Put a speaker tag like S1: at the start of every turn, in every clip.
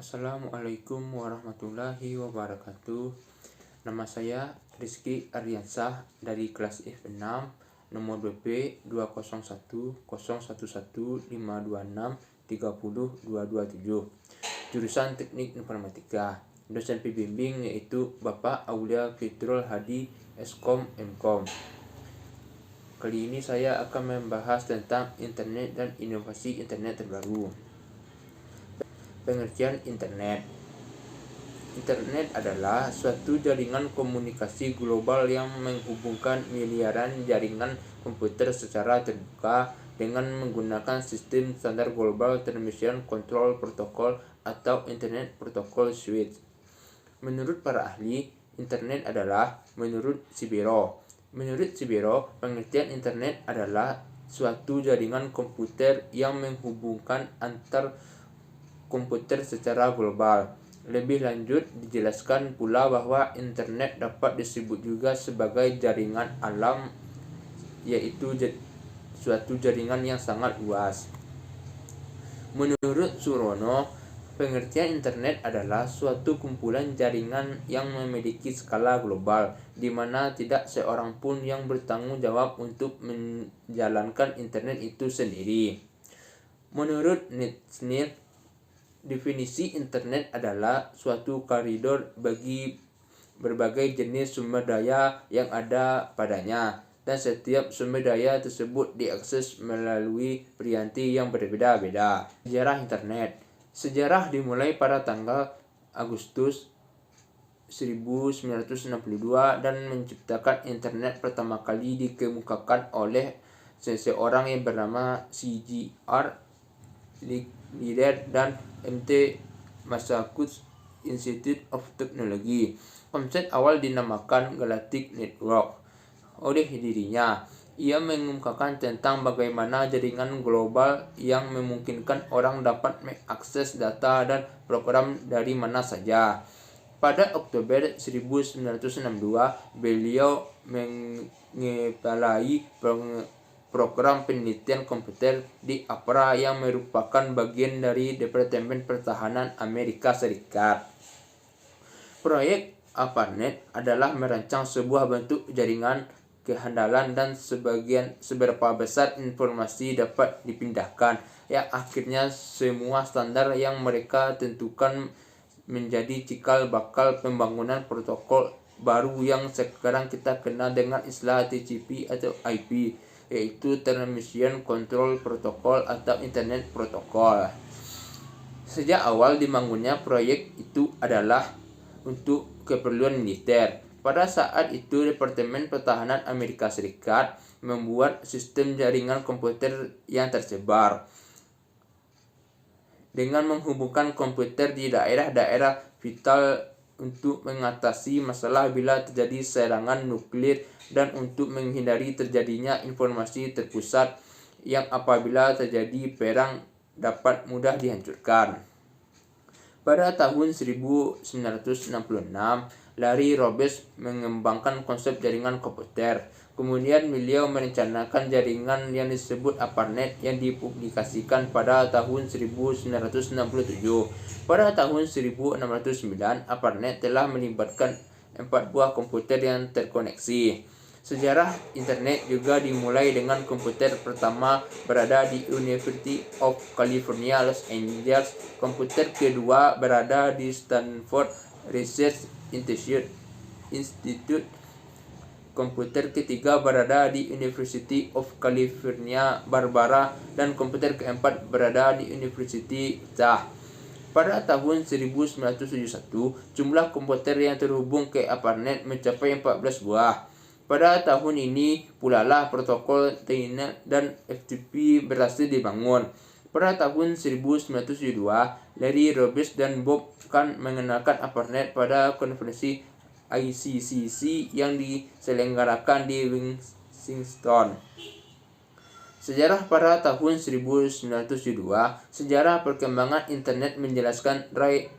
S1: Assalamualaikum warahmatullahi wabarakatuh. Nama saya Rizky Aryansah dari kelas F6, nomor BP 201011526302227, jurusan Teknik Informatika. Dosen pembimbing yaitu Bapak Aulia Fitrul Hadi, Eskom Mkom. Kali ini saya akan membahas tentang internet dan inovasi internet terbaru. Pengertian internet. Internet adalah suatu jaringan komunikasi global yang menghubungkan miliaran jaringan komputer secara terbuka dengan menggunakan sistem standar global Transmission Control Protocol atau Internet Protocol Suite. Menurut para ahli, internet adalah menurut Sibero, pengertian internet adalah suatu jaringan komputer yang menghubungkan antar komputer secara global. Lebih lanjut, dijelaskan pula bahwa internet dapat disebut juga sebagai jaringan alam, yaitu suatu jaringan yang sangat luas. Menurut Surono, pengertian internet adalah suatu kumpulan jaringan yang memiliki skala global, di mana tidak seorang pun yang bertanggung jawab untuk menjalankan internet itu sendiri. Menurut Netsnir, definisi internet adalah suatu koridor bagi berbagai jenis sumber daya yang ada padanya, dan setiap sumber daya tersebut diakses melalui piranti yang berbeda-beda. Sejarah internet. Sejarah dimulai pada tanggal Agustus 1962 dan menciptakan internet pertama kali dikemukakan oleh seseorang yang bernama C.G.R. Lieder dan MT Massachusetts Institute of Technology. Konsep awal dinamakan Galactic Network oleh dirinya. Ia mengemukakan tentang bagaimana jaringan global yang memungkinkan orang dapat mengakses data dan program dari mana saja. Pada Oktober 1962, beliau mengepalai program penelitian komputer di APRA yang merupakan bagian dari Departemen Pertahanan Amerika Serikat. Proyek ARPANET adalah merancang sebuah bentuk jaringan kehandalan dan seberapa besar informasi dapat dipindahkan, yang akhirnya semua standar yang mereka tentukan menjadi cikal bakal pembangunan protokol baru yang sekarang kita kenal dengan istilah TCP atau IP, yaitu Transmission Control Protocol atau Internet Protocol. Sejak awal dibangunnya proyek itu adalah untuk keperluan militer. Pada saat itu, Departemen Pertahanan Amerika Serikat membuat sistem jaringan komputer yang tersebar dengan menghubungkan komputer di daerah-daerah vital untuk mengatasi masalah bila terjadi serangan nuklir dan untuk menghindari terjadinya informasi terpusat yang apabila terjadi perang dapat mudah dihancurkan. Pada tahun 1966, Larry Roberts mengembangkan konsep jaringan komputer. Kemudian beliau merencanakan jaringan yang disebut ARPANET yang dipublikasikan pada tahun 1967. Pada tahun 1609, ARPANET telah melibatkan 4 buah komputer yang terkoneksi. Sejarah internet juga dimulai dengan komputer pertama berada di University of California, Los Angeles. Komputer kedua berada di Stanford Research Institute. Komputer ketiga berada di University of California, Barbara, dan komputer keempat berada di University Utah. Pada tahun 1971, jumlah komputer yang terhubung ke ARPANET mencapai 14 buah. Pada tahun ini pula lah protokol Telnet dan FTP berhasil dibangun. Pada tahun 1972, Larry Roberts dan Bob Kahn mengenalkan ARPANET pada konferensi ICCC yang diselenggarakan di Washington. Sejarah pada tahun 1972, sejarah perkembangan internet menjelaskan Ray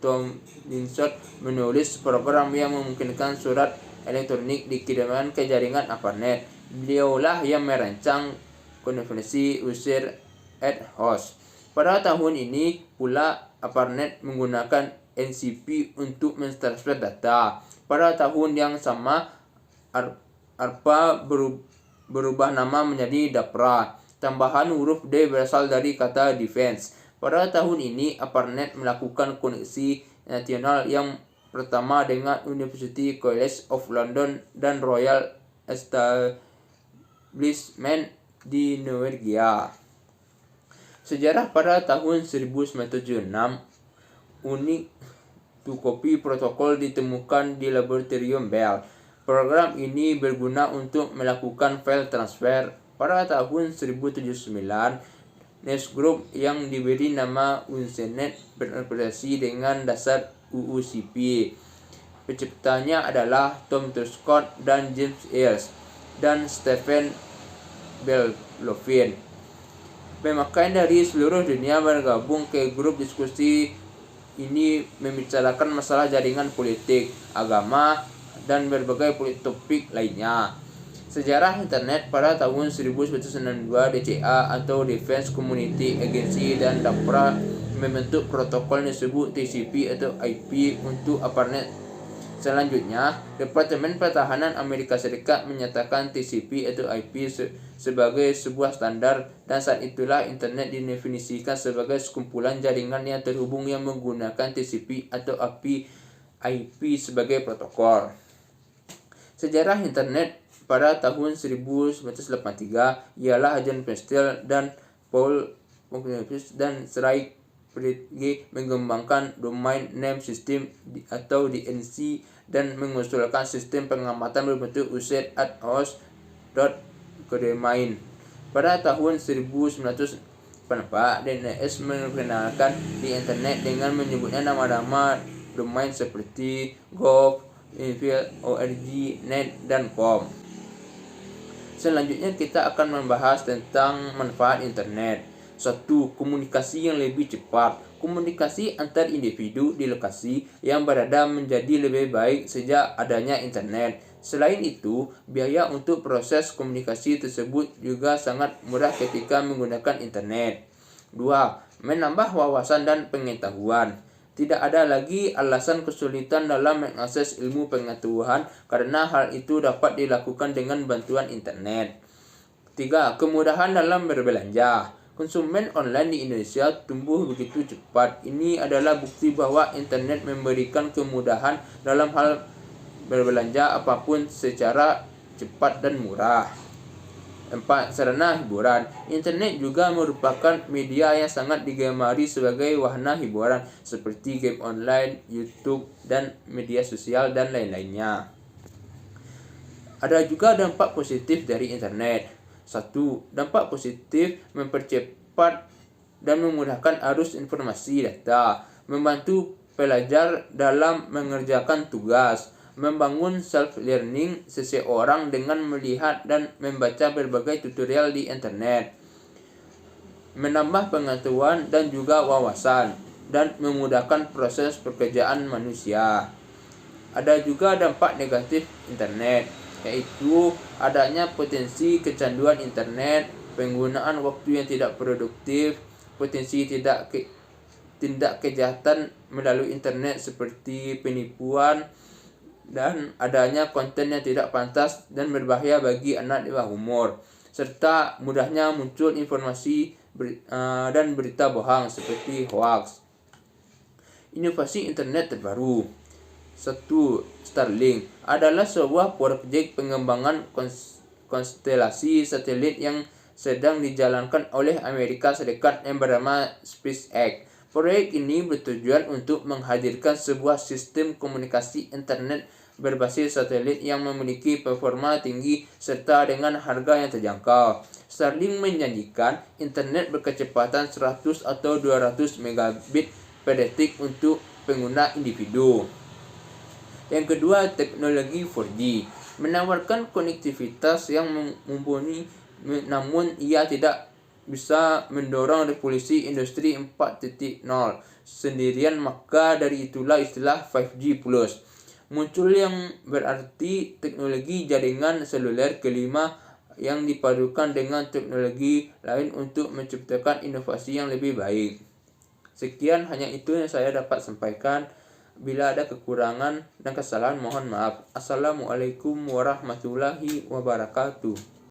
S1: Tomlinson menulis program yang memungkinkan surat elektronik dikirimkan ke jaringan ARPANET. Beliaulah yang merancang konferensi user at host. Pada tahun ini pula ARPANET menggunakan NCP untuk mentransfer data. Pada tahun yang sama, ARPA berubah nama menjadi DAPRA. Tambahan huruf D berasal dari kata defense. Pada tahun ini, ARPANET melakukan koneksi nasional yang pertama dengan University College of London dan Royal Establishment di Norwegia. Sejarah pada tahun 1976, unit 2-copy protokol ditemukan di laboratorium Bell. Program ini berguna untuk melakukan file transfer. Pada tahun 1979, NES Group yang diberi nama Usenet beroperasi dengan dasar UUCP. Penciptanya adalah Tom Truscott dan James Earls dan Stephen Bellovin. Pemakai dari seluruh dunia bergabung ke grup diskusi ini membicarakan masalah jaringan politik, agama, dan berbagai topik lainnya. Sejarah internet pada tahun 1992, DCA atau Defense Community Agency dan DAPRA membentuk protokol disebut TCP atau IP untuk ARPANET. Selanjutnya, Departemen Pertahanan Amerika Serikat menyatakan TCP atau IP sebagai sebuah standar, dan saat itulah internet didefinisikan sebagai sekumpulan jaringan yang terhubung yang menggunakan TCP atau IP sebagai protokol. Sejarah internet pada tahun 1983 ialah John Pastel dan Paul Poncarius dan Craig Federighi mengembangkan Domain Name System atau DNS dan mengusulkan sistem pengamatan berbentuk user at host .codomain. Pada tahun 1984, DNS memperkenalkan di internet dengan menyebutnya nama-nama domain seperti gov, info, org, net, dan com. Selanjutnya kita akan membahas tentang manfaat internet. 1. Komunikasi yang lebih cepat. Komunikasi antar individu di lokasi yang berada menjadi lebih baik sejak adanya internet. Selain itu, biaya untuk proses komunikasi tersebut juga sangat murah ketika menggunakan internet. 2. Menambah wawasan dan pengetahuan. Tidak ada lagi alasan kesulitan dalam mengakses ilmu pengetahuan karena hal itu dapat dilakukan dengan bantuan internet. 3. Kemudahan dalam berbelanja. Konsumen online di Indonesia tumbuh begitu cepat. Ini adalah bukti bahwa internet memberikan kemudahan dalam hal berbelanja apapun secara cepat dan murah. 4. Sarana hiburan. Internet juga merupakan media yang sangat digemari sebagai wahana hiburan seperti game online, YouTube, dan media sosial dan lain-lainnya. Ada juga dampak positif dari internet. 1. Dampak positif mempercepat dan memudahkan arus informasi data, membantu pelajar dalam mengerjakan tugas, membangun self-learning seseorang dengan melihat dan membaca berbagai tutorial di internet, menambah pengetahuan dan juga wawasan, dan memudahkan proses pekerjaan manusia. Ada juga dampak negatif internet, yaitu adanya potensi kecanduan internet, penggunaan waktu yang tidak produktif, potensi tindak kejahatan melalui internet seperti penipuan, dan adanya konten yang tidak pantas dan berbahaya bagi anak di bawah umur, serta mudahnya muncul informasi dan berita bohong seperti hoax. Inovasi internet terbaru. 1. Starlink adalah sebuah proyek pengembangan konstelasi satelit yang sedang dijalankan oleh Amerika Serikat yang bernama SpaceX. Proyek ini bertujuan untuk menghadirkan sebuah sistem komunikasi internet berbasis satelit yang memiliki performa tinggi serta dengan harga yang terjangkau. Starlink menjanjikan internet berkecepatan 100 atau 200 megabit per detik untuk pengguna individu. Yang kedua, teknologi 4G menawarkan konektivitas yang mumpuni, namun ia tidak bisa mendorong revolusi industri 4.0 sendirian, maka dari itulah istilah 5G Plus muncul yang berarti teknologi jaringan seluler kelima yang dipadukan dengan teknologi lain untuk menciptakan inovasi yang lebih baik. Sekian, hanya itu yang saya dapat sampaikan. Bila ada kekurangan dan kesalahan, mohon maaf. Assalamualaikum warahmatullahi wabarakatuh.